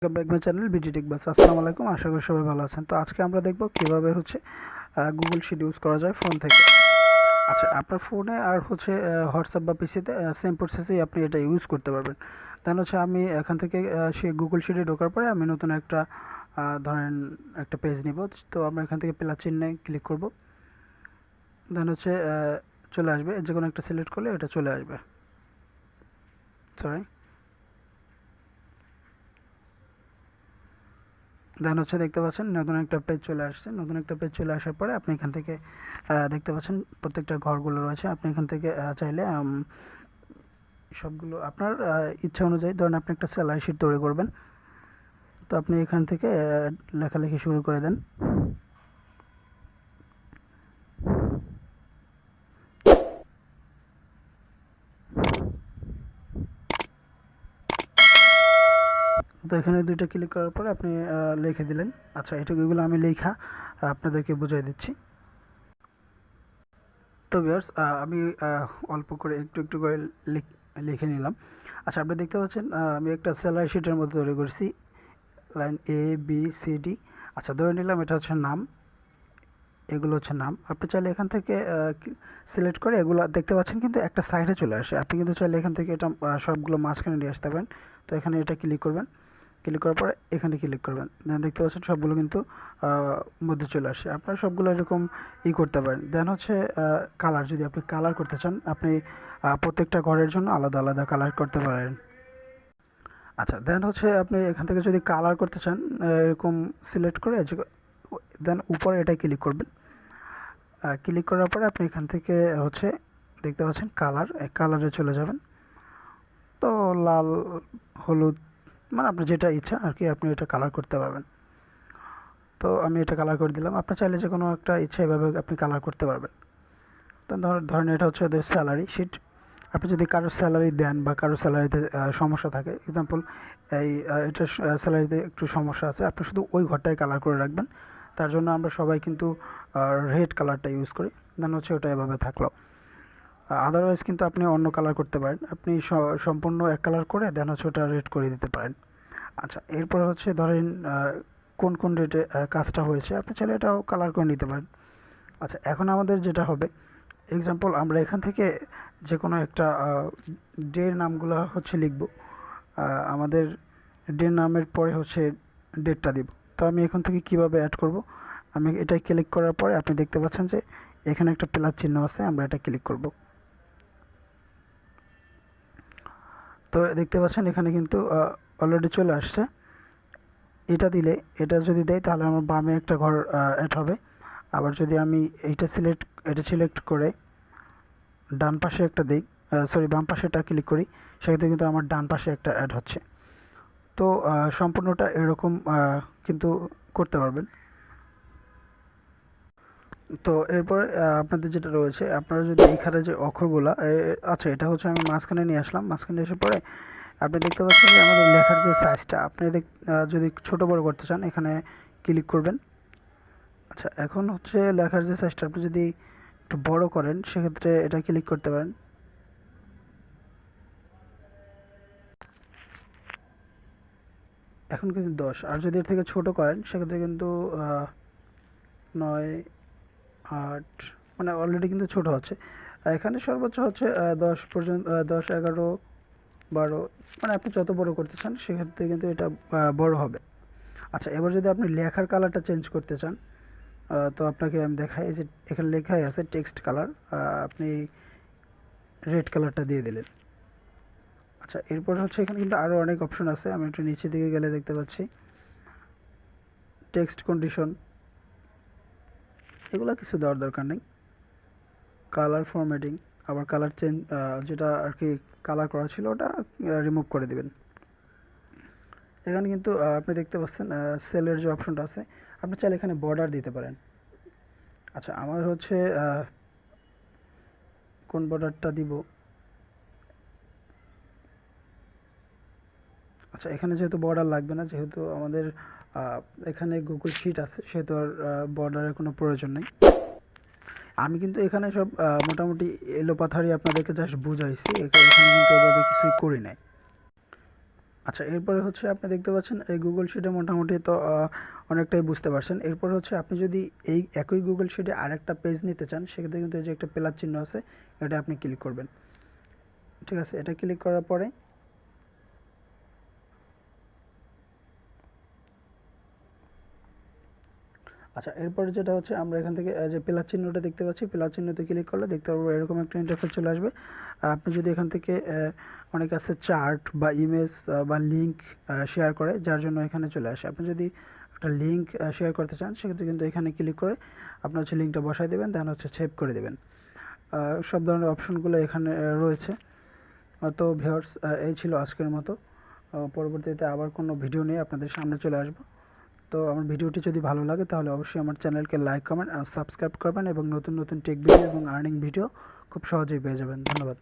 Welcome back my channel BD tech বাস। আসসালামু আলাইকুম, আশা করি সবাই ভালো আছেন। তো আজকে আমরা দেখব কিভাবে গুগল শিট ইউজ করা যায় ফোন থেকে। আচ্ছা, আপনার ফোনে আর হোয়াটসঅ্যাপ বা পিসিতে সেম প্রসেসেই আপনি এটা ইউজ করতে পারবেন। দেন আমি এখান থেকে সে গুগল শিটে ঢোকার পরে আমি নতুন একটা ধরেন একটা পেজ নিব। তো আমরা এখান থেকে প্লাস চিহ্নে ক্লিক করব। দেন চলে আসবে, যে কোনো একটা সিলেক্ট করলে এটা চলে আসবে। সরি, দেন দেখতে পাচ্ছেন নতুন একটা পেজ চলে আসছে। নতুন একটা পেজ চলে আসার পরে আপনি এখান থেকে দেখতে পাচ্ছেন প্রত্যেকটা ঘরগুলো রয়েছে। আপনি এখান থেকে চাইলে সবগুলো আপনার ইচ্ছা অনুযায়ী, ধরেন আপনি একটা স্যালারি শিট তৈরি করবেন। তো আপনি এখান থেকে লেখালেখি শুরু করে দেন। তো এখানে দুইটা ক্লিক করার পরে আপনি লিখে দিলেন। আচ্ছা, এগুলো আমি লেখা আপনাদেরকে বুঝিয়ে দিচ্ছি। তো ভিউয়ার্স, আমি অল্প করে একটু একটু করে লিখে নিলাম। আচ্ছা, আপনি দেখতে পাচ্ছেন আমি একটা স্যালারি শিটের মধ্যে তৈরি করেছি। Line A B C D. আচ্ছা, ধরে নিলাম এটা হচ্ছে নাম, এগুলো হচ্ছে নাম। আপনি চাইলে এখান থেকে সিলেক্ট করে এগুলো দেখতে পাচ্ছেন কিন্তু একটা সাইডে চলে আসে। আপনি কিন্তু চাইলে এখান থেকে এটা সবগুলো মাঝখানে নিয়ে আসতে পারেন। তো এখানে এটা ক্লিক করবেন, ক্লিক করার পরে এখানে ক্লিক করবেন। দেখতে পাচ্ছেন সবগুলো কিন্তু মধ্যে চলে আসে। আপনারা সবগুলো এরকম করতে পারেন। দেন কালার, যদি আপনি কালার করতে চান, আপনি প্রত্যেকটা ঘরের জন্য আলাদা আলাদা কালার করতে পারেন। আচ্ছা, দেন আপনি এখান থেকে যদি কালার করতে চান, এরকম সিলেক্ট করে দেন উপরে এটা ক্লিক করবেন। ক্লিক করার পরে আপনি এখান থেকে দেখতে পাচ্ছেন কালার, কালারে চলে যাবেন। তো লাল, হলুদ, মানে আপনার যেটা ইচ্ছা আর কি, আপনি এটা কালার করতে পারবেন। তো আমি এটা কালার করে দিলাম। আপনি চাইলে যে কোনো একটা ইচ্ছা এভাবে আপনি কালার করতে পারবেন। তো ধরেন এটা হচ্ছে ওদের স্যালারি শিট। আপনি যদি কারোর স্যালারি দেন বা কারোর স্যালারিতে সমস্যা থাকে, এক্সাম্পল এটা স্যালারিতে একটু সমস্যা আছে, আপনি শুধু ওই ঘরটাই কালার করে রাখবেন। তার জন্য আমরা সবাই কিন্তু রেড কালারটা ইউজ করি। দেন ওটা এভাবে থাকলো। আদারওয়াইজ কিন্তু আপনি অন্য কালার করতে পারেন। আপনি সম্পূর্ণ এক কালার করে দেন ওটা রেড করে দিতে পারেন। আচ্ছা, এরপর ধরেন কোন কোন ডেটে কাজটা হয়েছে, আপনি চাইলে এটাও কালার করে নিতে পারেন। আচ্ছা, এখন আমাদের যেটা হবে, এক্সাম্পল আমরা এখান থেকে যে কোনো একটা ডের নামগুলো লিখব। আমাদের ডের নামের পরে ডেটটা দিব। তো আমি এখান থেকে কিভাবে অ্যাড করব, আমি এটাই ক্লিক করার পরে আপনি দেখতে পাচ্ছেন যে এখানে একটা প্লাস চিহ্ন আছে, আমরা এটা ক্লিক করব। তো দেখতে পাচ্ছেন এখানে কিন্তু অলরেডি চলে আসছে। এটা দিলে, এটা যদি দেয় তাহলে আমার বামে একটা ঘর অ্যাড হবে। আবার যদি আমি এটা সিলেক্ট করে ডান পাশে একটা দিই, বাম পাশেটা ক্লিক করি, সেক্ষেত্রে কিন্তু আমার ডান পাশে একটা অ্যাড হচ্ছে। তো সম্পূর্ণটা এরকম কিন্তু করতে পারবেন। তো এরপরে আপনাদের যেটা রয়েছে, আপনারা যদি এখানে যে অক্ষরগুলা, আচ্ছা এটা আমি মাঝখানে নিয়ে আসলাম। মাঝখানে এসে পরে আপনি দেখতে পাচ্ছেন যে আমাদের লেখার যে সাইজটা, আপনি যদি ছোট বড় করতে চান এখানে ক্লিক করবেন। আচ্ছা, এখন লেখার যে সাইজটা আপনি যদি একটু বড় করেন, সেক্ষেত্রে এটা ক্লিক করতে পারেন। এখন কিন্তু 10, আর যদি এর থেকে ছোট করেন সেক্ষেত্রে কিন্তু 9, 8, মানে অলরেডি কিন্তু ছোট হচ্ছে। এখানে সর্বোচ্চ 10 পর্যন্ত, 10, 11, 12, মানে আপনি যত বড় করতে চান সেক্ষেত্রে কিন্তু এটা বড় হবে। আচ্ছা, এবার যদি আপনি লেখার কালারটা চেঞ্জ করতে চান, তো আপনাকে আমি দেখাই, যে এখানে লেখাই আছে টেক্সট কালার, আপনি রেড কালারটা দিয়ে দিলেন। আচ্ছা, এরপর এখানে কিন্তু আরও অনেক অপশন আছে। আমি একটু নিচের দিকে গেলে দেখতে পাচ্ছি টেক্সট কন্ডিশন, এগুলো কিছু দেওয়ার দরকার নেই। কালার ফরম্যাটিং, আবার কালার চেঞ্জ, যেটা আর কি কালার করা ছিল ওটা রিমুভ করে দিবেন। এখানে কিন্তু আপনি দেখতে পাচ্ছেন সেলের যে অপশনটা আছে, আপনি চাইলে এখানে বর্ডার দিতে পারেন। আচ্ছা, আমার কোন বর্ডারটা দিব। আচ্ছা, এখানে যেহেতু বর্ডার লাগবে না, যেহেতু আমাদের এখানে গুগল শিট আছে, সেহেতু আর বর্ডারের কোনো প্রয়োজন নেই। আমি কিন্তু এখানে সব মোটামুটি এলোপাথারি আপনাদেরকে জাস্ট বুঝাইছি, এখানে কিন্তু ওইভাবে কিছুই করি নাই। আচ্ছা, এরপরে হচ্ছে আপনি দেখতে পাচ্ছেন এই গুগল শিটে মোটামুটি তো অনেকটাই বুঝতে পারছেন। এরপরে হচ্ছে আপনি যদি এই একই গুগল শিটে আরেকটা পেজ নিতে চান, সেক্ষেত্রে কিন্তু এই যে একটা প্লাস চিহ্ন আছে, এটা আপনি ক্লিক করবেন। ঠিক আছে, এটা ক্লিক করার পরে আচ্ছা, এরপরে যেটা হচ্ছে আমরা এখান থেকে যে প্লাস চিহ্নটা দেখতে পাচ্ছি, প্লাস চিহ্নতে ক্লিক করলে দেখতে পারবো এরকম একটা ইন্টারফেস চলে আসবে। আপনি যদি এখান থেকে অনেক আছে চার্ট বা ইমেজ বা লিঙ্ক শেয়ার করে, যার জন্য এখানে চলে আসে। আপনি যদি একটা লিঙ্ক শেয়ার করতে চান, সেক্ষেত্রে কিন্তু এখানে ক্লিক করে আপনার হচ্ছে লিঙ্কটা বসাই দেবেন, দেন হচ্ছে সেভ করে দেবেন। সব ধরনের অপশনগুলো এখানে রয়েছে। তো ভিউয়ার্স, এই ছিল আজকের মতো। পরবর্তীতে আবার কোনো ভিডিও নিয়ে আপনাদের সামনে চলে আসবো। তো আমার ভিডিওটি যদি ভালো লাগে তাহলে অবশ্যই আমার চ্যানেলকে লাইক, কমেন্ট আর সাবস্ক্রাইব করবেন, এবং নতুন নতুন টেক ভিডিও এবং আর্নিং ভিডিও খুব সহজেই পেয়ে যাবেন। ধন্যবাদ।